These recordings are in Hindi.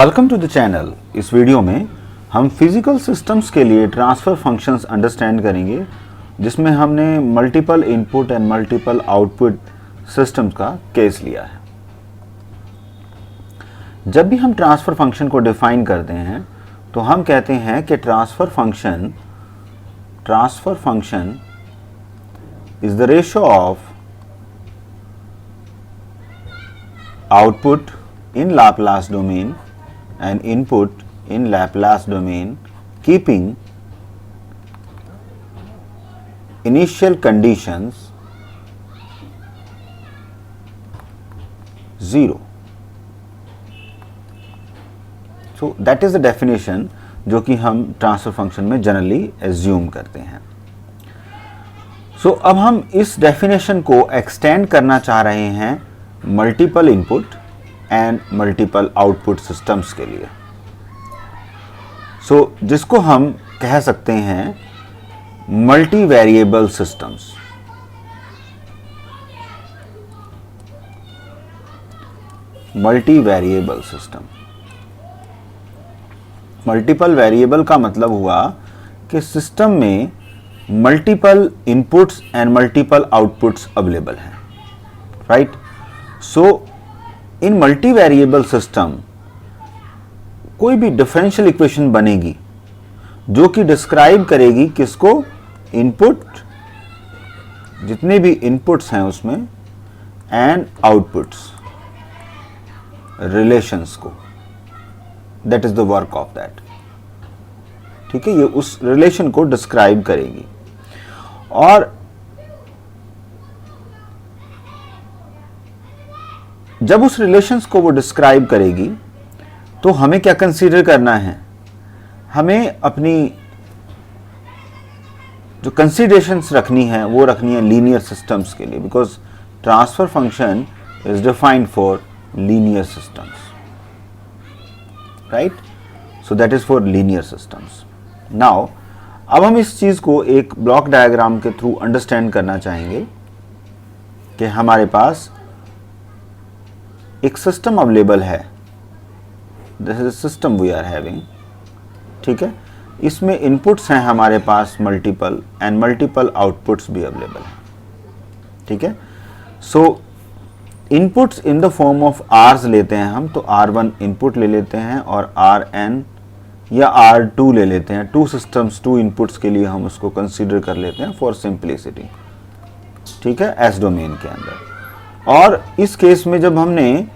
Welcome to the channel. इस वीडियो में हम फिजिकल सिस्टम्स के लिए ट्रांसफ़र फंक्शंस अंडरस्टैंड करेंगे, जिसमें हमने multiple input and multiple output systems का केस लिया है। जब भी हम ट्रांसफ़र फंक्शन को डिफाइन करते हैं तो हम कहते हैं कि transfer function is the ratio of output in Laplace domain and input in Laplace domain, keeping initial conditions 0. So that is the definition जो कि हम ट्रांसफर फंक्शन में जनरली एज्यूम करते हैं। So अब हम इस डेफिनेशन को एक्सटेंड करना चाह रहे हैं multiple input and multiple output systems के लिए। जिसको हम कह सकते हैं multi variable systems. Multi variable system, multiple variable का मतलब हुआ कि सिस्टम में multiple inputs and multiple outputs available हैं, राइट। इन मल्टी वेरिएबल सिस्टम कोई भी डिफरेंशियल इक्वेशन बनेगी जो कि डिस्क्राइब करेगी किसको, इनपुट, जितने भी इनपुट्स हैं उसमें, एंड आउटपुट्स, रिलेशंस को। That is the work of that, ठीक है। ये उस रिलेशन को डिस्क्राइब करेगी। और जब उस रिलेशंस को वो डिस्क्राइब करेगी तो हमें क्या कंसीडर करना है, हमें अपनी जो कंसीडरेशंस रखनी है वो रखनी है लीनियर सिस्टम्स के लिए, because transfer function is defined for linear systems, right. So that is for linear systems. Now अब हम इस चीज को एक ब्लॉक डायग्राम के थ्रू अंडरस्टैंड करना चाहेंगे कि हमारे पास एक सिस्टम अवेलेबल है। This is system we are having, ठीक है। इसमें इनपुट्स हैं हमारे पास मल्टीपल एंड मल्टीपल आउटपुट्स भी अवेलेबल हैं, ठीक है। So inputs in the form of Rs लेते हैं हम, तो R1 इनपुट ले लेते हैं और Rn या R2 ले लेते हैं। टू सिस्टम्स, टू इनपुट्स के लिए हम उसको कंसीडर कर लेते हैं फॉर सिंप्लिसिटी, ठीक है, एस डोमेन के अंदर। और इस केस में जब हमने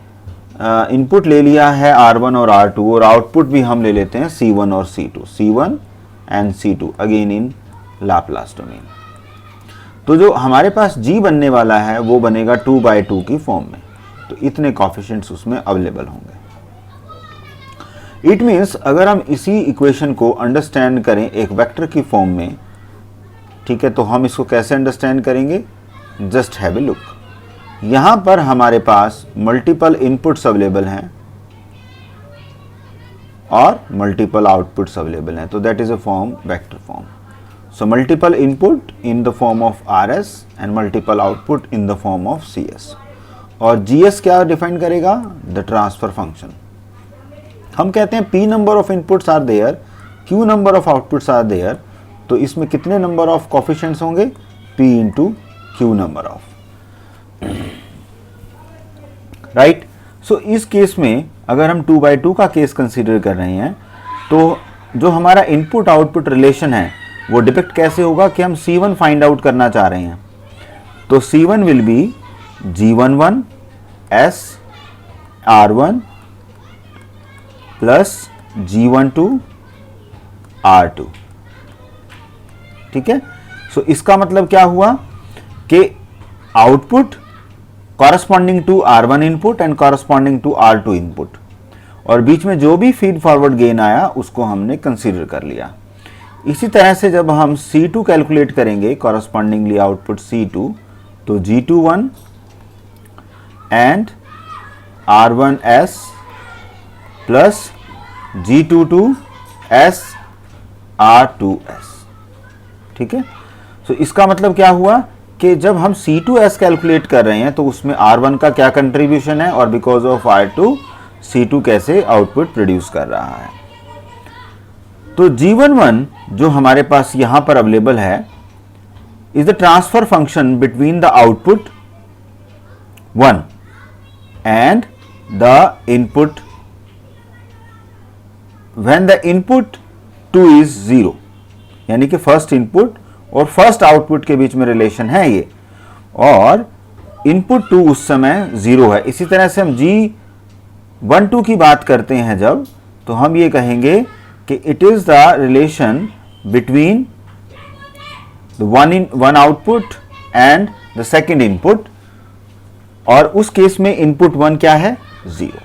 इनपुट ले लिया है R1 और R2 और आउटपुट भी हम ले लेते हैं C1 और C2, C1 and C2 again in Laplace domain, तो जो हमारे पास G बनने वाला है वो बनेगा 2/2 की फॉर्म में। तो इतने कोफिशिएंट्स उसमें अवेलेबल होंगे। इट मीन्स अगर हम इसी इक्वेशन को अंडरस्टैंड करें एक वेक्टर की फॉर्म में, ठीक है, तो हम इसको कैसे अंडरस्टैंड करेंगे, जस्ट हैव ए लुक। यहां पर हमारे पास मल्टीपल इनपुट्स अवेलेबल हैं और मल्टीपल आउटपुट्स अवेलेबल हैं, तो that is a form, vector form. So multiple input in the form of RS and multiple output in the form of CS। और GS क्या डिफाइन करेगा, द ट्रांसफर फंक्शन। हम कहते हैं P number of inputs are there, Q number of outputs are there, तो इसमें कितने नंबर ऑफ कोफिशिएंट्स होंगे, P into Q number of, right. So इस केस में अगर हम 2/2 का केस कंसीडर कर रहे हैं तो जो हमारा इनपुट आउटपुट रिलेशन है वो डिपिक्ट कैसे होगा कि हम C1 फाइंड आउट करना चाह रहे हैं, तो C1 will be G11 S R1 plus G12 R2, ठीक है। सो इसका मतलब क्या हुआ कि output corresponding to R1 input and corresponding to R2 input, और बीच में जो भी फीड फॉरवर्ड गेन आया उसको हमने कंसीडर कर लिया। इसी तरह से जब हम C2 कैलकुलेट करेंगे कॉरस्पॉन्डिंगली आउटपुट C2, तो G21 and R1S plus G22S R2S, ठीक है। सो इसका मतलब क्या हुआ कि जब हम C2S कैलकुलेट कर रहे हैं तो उसमें R1 का क्या कंट्रीब्यूशन है और बिकॉज ऑफ R2 C2 कैसे आउटपुट प्रोड्यूस कर रहा है। तो G11 जो हमारे पास यहां पर अवेलेबल है is the transfer function between the output 1 and the input when the input 2 is 0, यानी कि फर्स्ट इनपुट और फर्स्ट आउटपुट के बीच में रिलेशन है ये, और इनपुट 2 उस समय 0 है। इसी तरह से हम G12 की बात करते हैं जब, तो हम ये कहेंगे कि it is the relation between one output and the second input, और उस केस में इनपुट 1 क्या है, 0।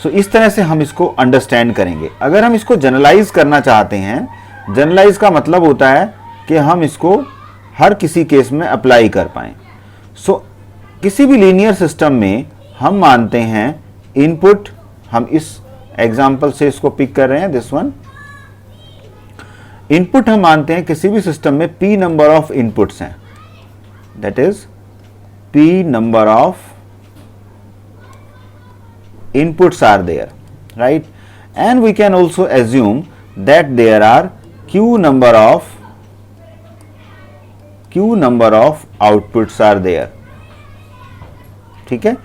सो इस तरह से हम इसको अंडरस्टैंड करेंगे। अगर हम इसको जनरलाइज करना चाहते हैं, जनरलाइज का मतलब होता है कि हम इसको हर किसी केस में अप्लाई कर पाएं। सो किसी भी लीनियर सिस्टम में हम मानते हैं इनपुट, हम इस एग्जाम्पल से इसको पिक कर रहे हैं, दिस वन इनपुट हम मानते हैं किसी भी सिस्टम में p नंबर ऑफ इनपुट्स हैं, that is p number of inputs are there, right? And we can also assume that there are q number of outputs are there, ठीक है।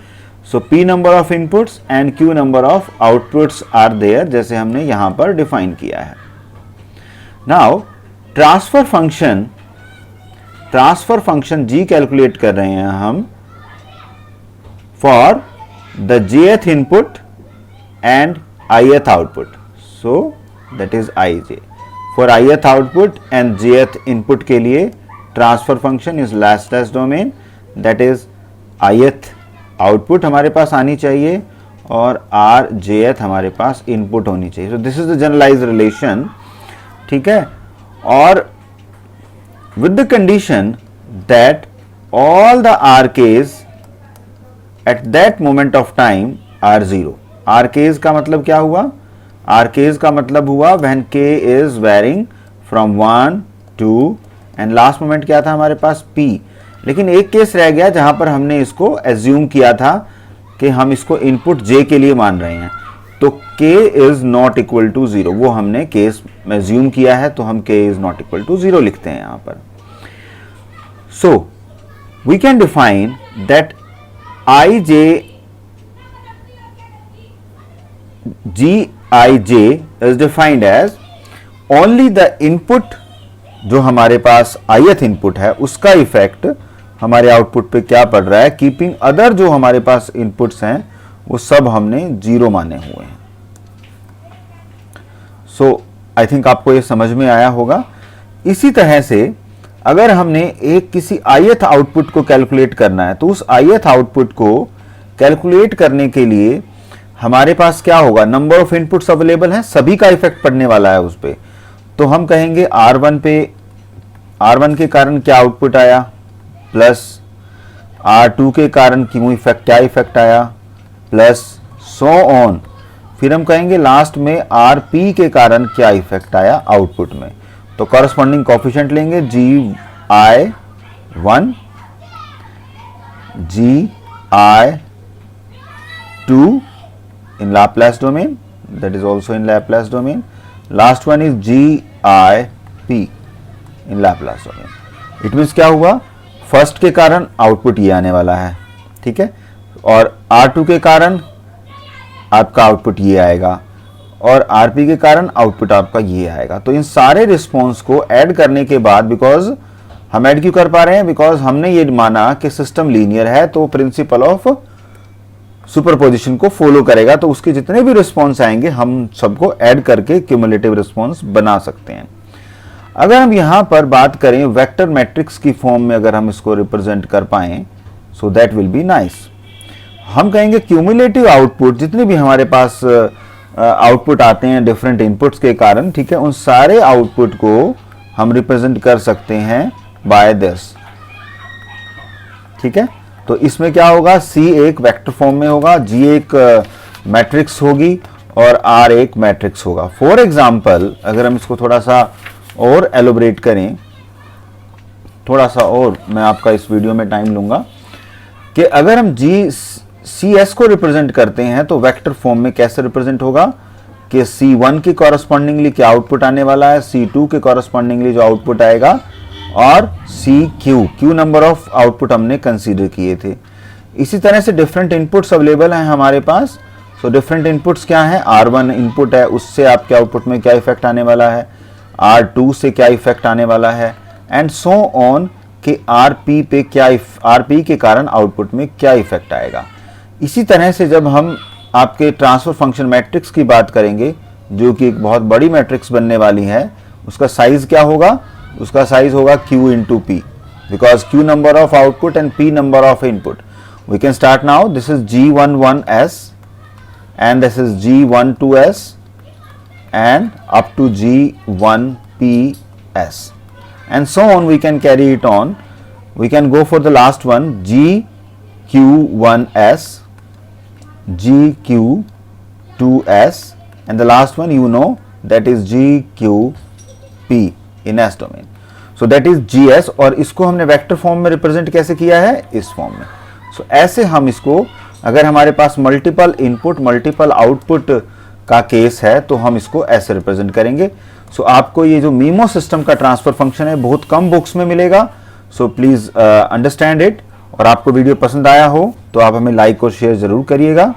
so p number of inputs and q number of outputs are there, जैसे हमने यहां पर डिफाइन किया है। now transfer function g calculate कर रहे हैं हम for the jth input and ith output, so that is ij। for ith output and jth input के लिए transfer function is lossless domain, that is ith output हमारे पास आनी चाहिए और r jth हमारे पास इनपुट होनी चाहिए। so this is the generalized relation, ठीक है। और with the condition that all the rk's at that moment of time are 0। rk's का मतलब क्या हुआ, rk's का मतलब हुआ when k is varying from 1 2 and last moment क्या था हमारे पास p। लेकिन एक केस रह गया जहां पर हमने इसको एज्यूम किया था कि हम इसको इनपुट j के लिए मान रहे हैं, तो k is not equal to 0, वो हमने केस एज्यूम किया है, तो हम k is not equal to 0 लिखते हैं यहां पर। so we can define that ij Gij is defined as only the input, जो हमारे पास ith इनपुट है उसका इफेक्ट हमारे आउटपुट पे क्या पड़ रहा है, कीपिंग अदर जो हमारे पास इनपुट्स हैं वो सब हमने 0 माने हुए हैं। सो आई थिंक आपको ये समझ में आया होगा। इसी तरह से अगर हमने एक किसी ith आउटपुट को कैलकुलेट करना है, तो उस ith आउटपुट को कैलकुलेट करने के लिए हमारे पास क्या होगा, नंबर ऑफ इनपुट्स अवेलेबल हैं, सभी का इफेक्ट पड़ने वाला है उस पे। तो हम कहेंगे R1 पे, R1 के कारण क्या आउटपुट आया, प्लस R2 के कारण क्यों इफेक्ट, क्या इफेक्ट आया, प्लस सो ऑन। फिर हम कहेंगे लास्ट में RP के कारण क्या इफेक्ट आया आउटपुट में। तो कॉरस्पॉन्डिंग कोफिशिएंट लेंगे Gi1 Gi2 in Laplace domain, that is also in Laplace domain, last one is Gip in Laplace domain। it means क्या हुआ, फर्स्ट के कारण आउटपुट ये आने वाला है, ठीक है, और R2 के कारण आपका आउटपुट ये आएगा, और RP के कारण आउटपुट आपका ये आएगा। तो इन सारे रिस्पॉन्स को ऐड करने के बाद, बिकॉज हम ऐड क्यों कर पा रहे हैं, बिकॉज हमने ये माना कि सिस्टम लीनियर है, तो प्रिंसिपल ऑफ सुपरपोजिशन को फॉलो करेगा, तो उसके जितने भी रिस्पॉन्स आएंगे हम सबको ऐड करके क्यूमुलेटिव रिस्पॉन्स बना सकते हैं। अगर हम यहां पर बात करें वेक्टर मैट्रिक्स की फॉर्म में, अगर हम इसको रिप्रेजेंट कर पाएं, so that will be nice. हम कहेंगे क्यूमुलेटिव आउटपुट, जितने भी हमारे पास आउटपुट आते हैं डिफरेंट इनपुट्स के कारण, ठीक है, उन सारे आउटपुट को हम रिप्रेजेंट कर सकते हैं बाय दिस, ठीक है। तो इसमें क्या होगा, C एक वेक्टर फॉर्म में होगा, G एक मैट्रिक्स होगी और R एक मैट्रिक्स होगा। फॉर एग्जाम्पल अगर हम इसको थोड़ा सा और एलोबरेट करें, थोड़ा सा और मैं आपका इस वीडियो में टाइम लूंगा, कि अगर हम G CS को रिप्रेजेंट करते हैं तो वेक्टर फॉर्म में कैसे रिप्रेजेंट होगा कि C1 के कॉरस्पॉन्डिंगली क्या आउटपुट आने वाला है, C2 के कॉरस्पॉन्डिंगली जो आउटपुट आएगा, और क्यू नंबर ऑफ आउटपुट हमने कंसीडर किए थे। इसी तरह से डिफरेंट इनपुट्स अवेलेबल हैं हमारे पास। सो डिफरेंट इनपुट्स क्या हैं, R1 इनपुट है, उससे आपके आउटपुट में क्या इफेक्ट आने वाला है, R2 से क्या इफेक्ट आने वाला है, एंड सो ऑन कि RP के कारण आउटपुट में क्या इफेक्ट आएगा। इसी तरह से जब हम आपके ट्रांसफर फंक्शन मैट्रिक्स की बात करेंगे, जो कि एक बहुत बड़ी मैट्रिक्स बनने वाली है, उसका साइज क्या होगा, उसका साइज होगा Q into P, because Q number of output and P number of input. We can start now. This is G11S and this is G12S and up to G1PS, and so on we can carry it on. We can go for the last one, GQ1S, GQ2S, and the last one you know, that is GQP in S domain. So that is GS, और इसको हमने वेक्टर फॉर्म में रिप्रेजेंट कैसे किया है, इस फॉर्म में। So ऐसे हम इसको, अगर हमारे पास मल्टीपल इनपुट मल्टीपल आउटपुट का केस है तो हम इसको ऐसे रिप्रेजेंट करेंगे। सो आपको ये जो मीमो सिस्टम का ट्रांसफर फंक्शन है बहुत कम बुक्स में मिलेगा। So please understand it. और आपको वीडियो पसंद आया हो तो आप हमें लाइक और शेयर जरूर करिएगा।